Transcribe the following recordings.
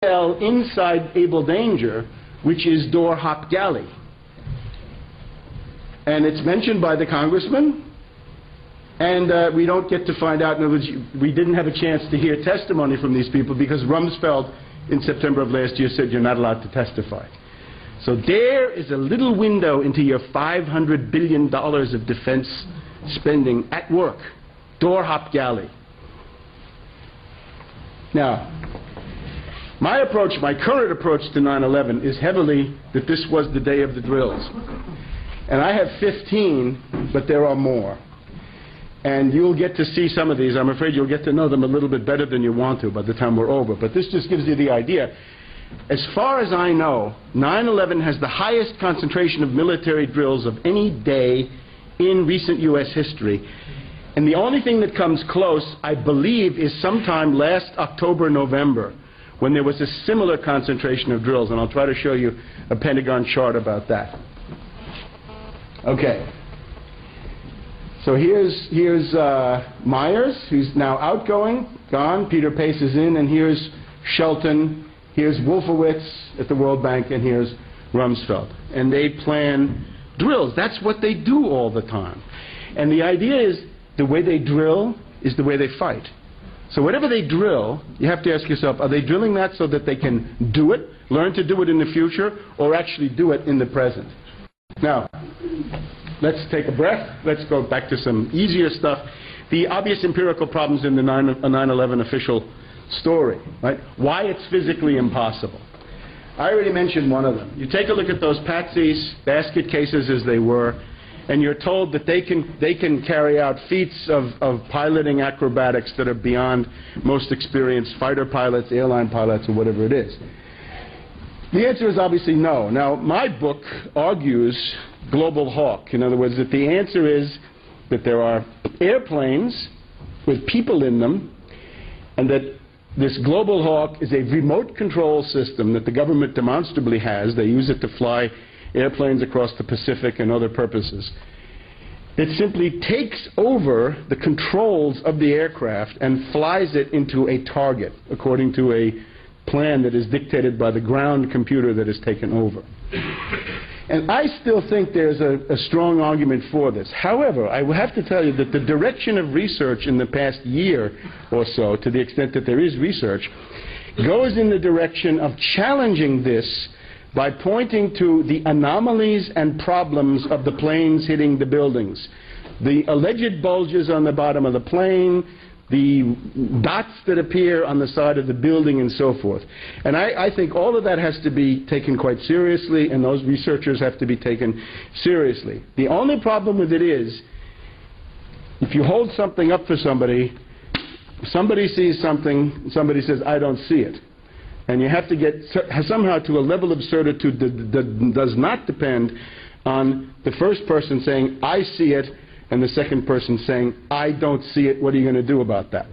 cell inside Able Danger, which is Door Hop Galley. And it's mentioned by the congressman, and we don't get to find out. In other words, we didn't have a chance to hear testimony from these people because Rumsfeld in September of last year said you're not allowed to testify. So there is a little window into your $500 billion of defense spending at work. Door Hop Galley. Now, my approach, my current approach to 9/11 is heavily that this was the day of the drills. And I have 15, but there are more. And you'll get to see some of these. I'm afraid you'll get to know them a little bit better than you want to by the time we're over. But this just gives you the idea. As far as I know, 9/11 has the highest concentration of military drills of any day in recent U.S. history. And the only thing that comes close, I believe, is sometime last October, November, when there was a similar concentration of drills. And I'll try to show you a Pentagon chart about that. Okay. So here's Myers, who's now outgoing, gone. Peter Pace is in, and here's Shelton. Here's Wolfowitz at the World Bank, and here's Rumsfeld. And they plan drills. That's what they do all the time. And the idea is the way they drill is the way they fight. So whatever they drill, you have to ask yourself, are they drilling that so that they can do it, learn to do it in the future, or actually do it in the present? Now, let's take a breath. Let's go back to some easier stuff. The obvious empirical problems in the 9/11 official story, right? Why it's physically impossible. I already mentioned one of them. You take a look at those patsies, basket cases as they were, and you're told that they can carry out feats of piloting acrobatics that are beyond most experienced fighter pilots, airline pilots, or whatever it is. The answer is obviously no. Now, my book argues global hawk. In other words, that the answer is that there are airplanes with people in them, and that this global hawk is a remote control system that the government demonstrably has. They use it to fly airplanes across the Pacific and other purposes. It simply takes over the controls of the aircraft and flies it into a target according to a plan that is dictated by the ground computer that is taken over. And I still think there's a strong argument for this. However, I will have to tell you that the direction of research in the past year or so, to the extent that there is research, goes in the direction of challenging this by pointing to the anomalies and problems of the planes hitting the buildings. The alleged bulges on the bottom of the plane, the dots that appear on the side of the building, and so forth. And I think all of that has to be taken quite seriously, and those researchers have to be taken seriously. The only problem with it is, if you hold something up for somebody, somebody sees something, somebody says, I don't see it. And you have to get somehow to a level of certitude that does not depend on the first person saying, I see it, and the second person saying, I don't see it, what are you going to do about that?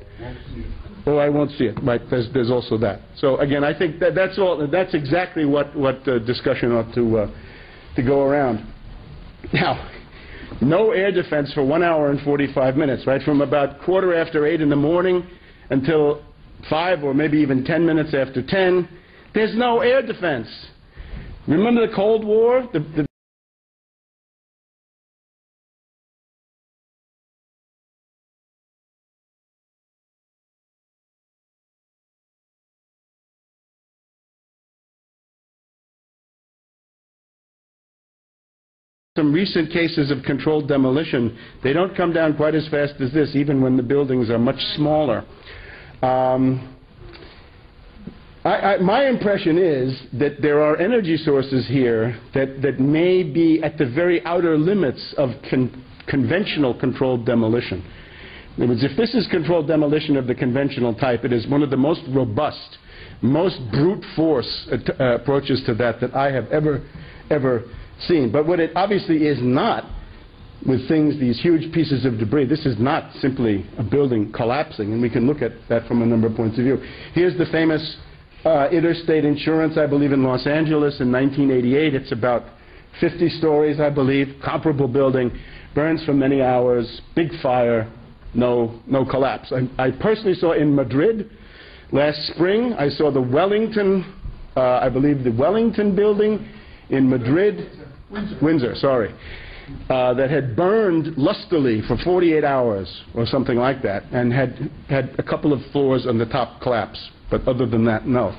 Oh, I won't see it. Right, there's also that. So again, I think that's exactly what discussion ought to go around. Now, no air defense for 1 hour and 45 minutes, right? From about 8:15 in the morning until 5 or maybe even 10 minutes after 10, there's no air defense. Remember the Cold War? Some recent cases of controlled demolition, they don't come down quite as fast as this, even when the buildings are much smaller. My impression is that there are energy sources here that may be at the very outer limits of conventional controlled demolition. In other words, if this is controlled demolition of the conventional type, it is one of the most robust, most brute force approaches to that I have ever seen. But what it obviously is not, with things, these huge pieces of debris, this is not simply a building collapsing, and we can look at that from a number of points of view. Here's the famous Interstate Insurance, I believe, in Los Angeles in 1988. It's about 50 stories, I believe, comparable building, burns for many hours, big fire, no collapse. I personally saw in Madrid Last spring, I saw the Wellington, I believe the Wellington building in Madrid, Windsor, sorry, that had burned lustily for 48 hours or something like that, and had a couple of floors on the top collapse. But other than that, no.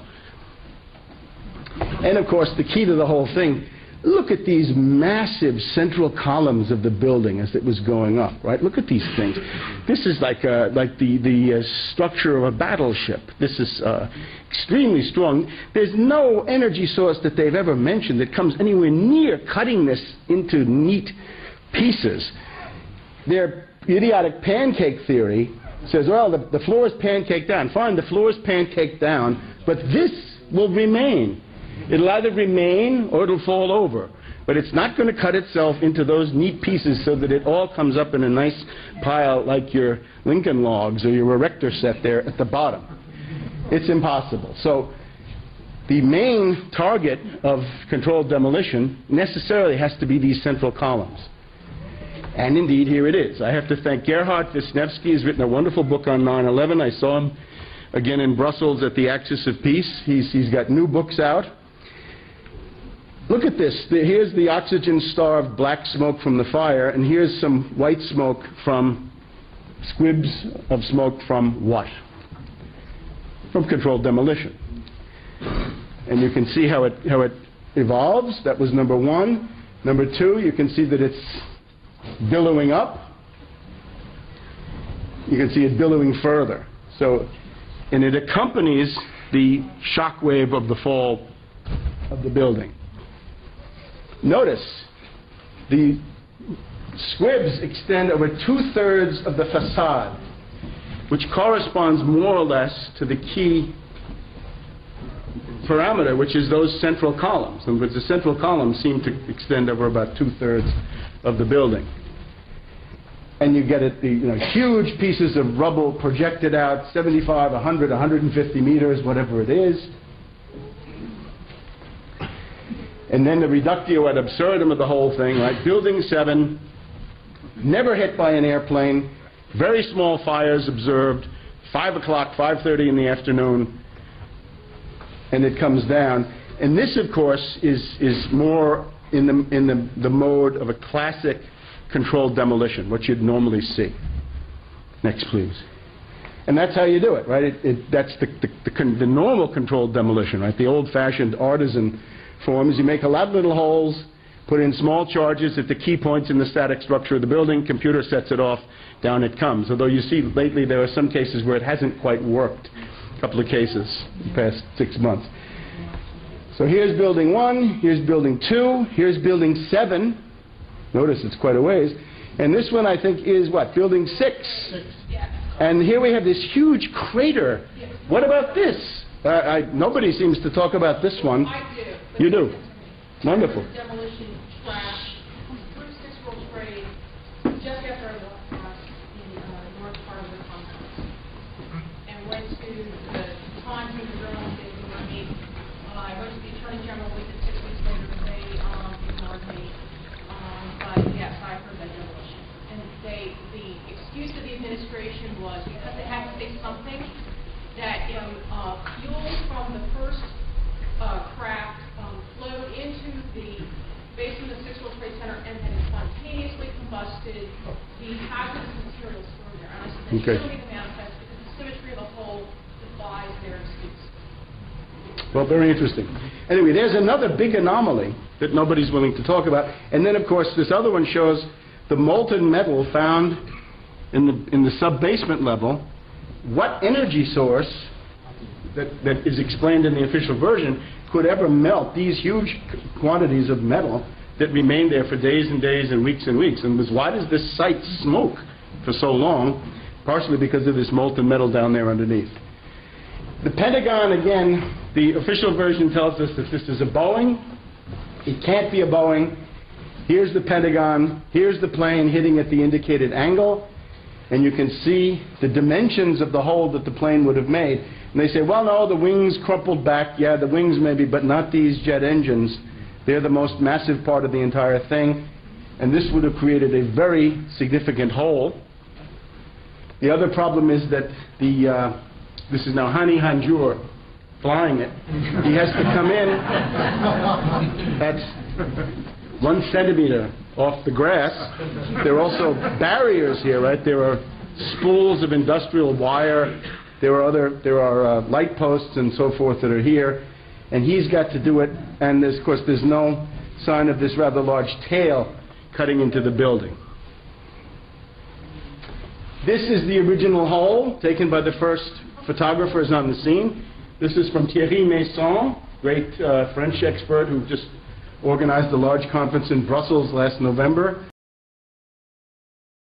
And of course, the key to the whole thing, look at these massive central columns of the building as it was going up, right? Look at these things. This is like the structure of a battleship. This is extremely strong. There's no energy source that they've ever mentioned that comes anywhere near cutting this into neat pieces. Their idiotic pancake theory says, well, the floor is pancaked down. Fine, the floor is pancaked down, but this will remain. It'll either remain or it'll fall over. But it's not going to cut itself into those neat pieces so that it all comes up in a nice pile like your Lincoln logs or your erector set there at the bottom. It's impossible. So the main target of controlled demolition necessarily has to be these central columns. And indeed, here it is. I have to thank Gerhard Wisniewski. He's written a wonderful book on 9/11. I saw him again in Brussels at the Axis of Peace. He's got new books out. Look at this. Here's the oxygen-starved black smoke from the fire, and here's some white smoke from squibs of smoke from what? From controlled demolition. And you can see how it evolves. That was number one. Number two, you can see that it's billowing up. You can see it billowing further. So, and it accompanies the shock wave of the fall of the building. Notice, the squibs extend over 2/3 of the facade, which corresponds more or less to the key parameter, which is those central columns. In other words, the central columns seem to extend over about 2/3 of the building. And you get it, huge pieces of rubble projected out, 75, 100, 150 meters, whatever it is. And then the reductio ad absurdum of the whole thing, right? Building 7, never hit by an airplane, very small fires observed, 5 o'clock, 5:30 in the afternoon, and it comes down. And this, of course, is more in the mode of a classic controlled demolition, what you'd normally see. Next, please. And that's how you do it, right? That's the normal controlled demolition, right? The old-fashioned artisan forms. You make a lot of little holes, put in small charges at the key points in the static structure of the building, computer sets it off, down it comes. Although you see lately there are some cases where it hasn't quite worked. A couple of cases in the past 6 months. So here's building 1, here's building 2, here's building 7. Notice it's quite a ways. And this one, I think, is what? Building 6. And here we have this huge crater. What about this? Nobody seems to talk about this one. I do. You do? Wonderful. Demolition trash through 6 World Trade just after I walked past the north part of the complex and went to the Times and the Journal and ignored me. I went to the Attorney General with it 6 weeks later and they ignored me. But yes, I heard that demolition. And the excuse of the administration was because they had to say something that fuel from the first craft flowed into the basement of 6 World Trade Center and then spontaneously combusted the hazardous materials stored there. And I said, okay. Show me the manifest because the symmetry of the whole defies their excuse. Well, very interesting. Anyway, there's another big anomaly that nobody's willing to talk about. And then, of course, this other one shows the molten metal found in the sub-basement level. What energy source that is explained in the official version could ever melt these huge quantities of metal that remained there for days and days and weeks? And was, why does this site smoke for so long? Partially because of this molten metal down there underneath. The Pentagon, again, the official version tells us that this is a Boeing. It can't be a Boeing. Here's the Pentagon. Here's the plane hitting at the indicated angle. And you can see the dimensions of the hole that the plane would have made. And they say, well, no, the wings crumpled back. Yeah, the wings maybe, but not these jet engines. They're the most massive part of the entire thing. And this would have created a very significant hole. The other problem is that the this is now Hani Hanjour flying it. He has to come in at 1 centimeter off the grass. There are also barriers here, right? There are spools of industrial wire. There are light posts and so forth that are here, and he's got to do it. And of course, there's no sign of this rather large tail cutting into the building. This is the original hole taken by the first photographers on the scene. This is from Thierry Masson, great French expert who just organized a large conference in Brussels last November.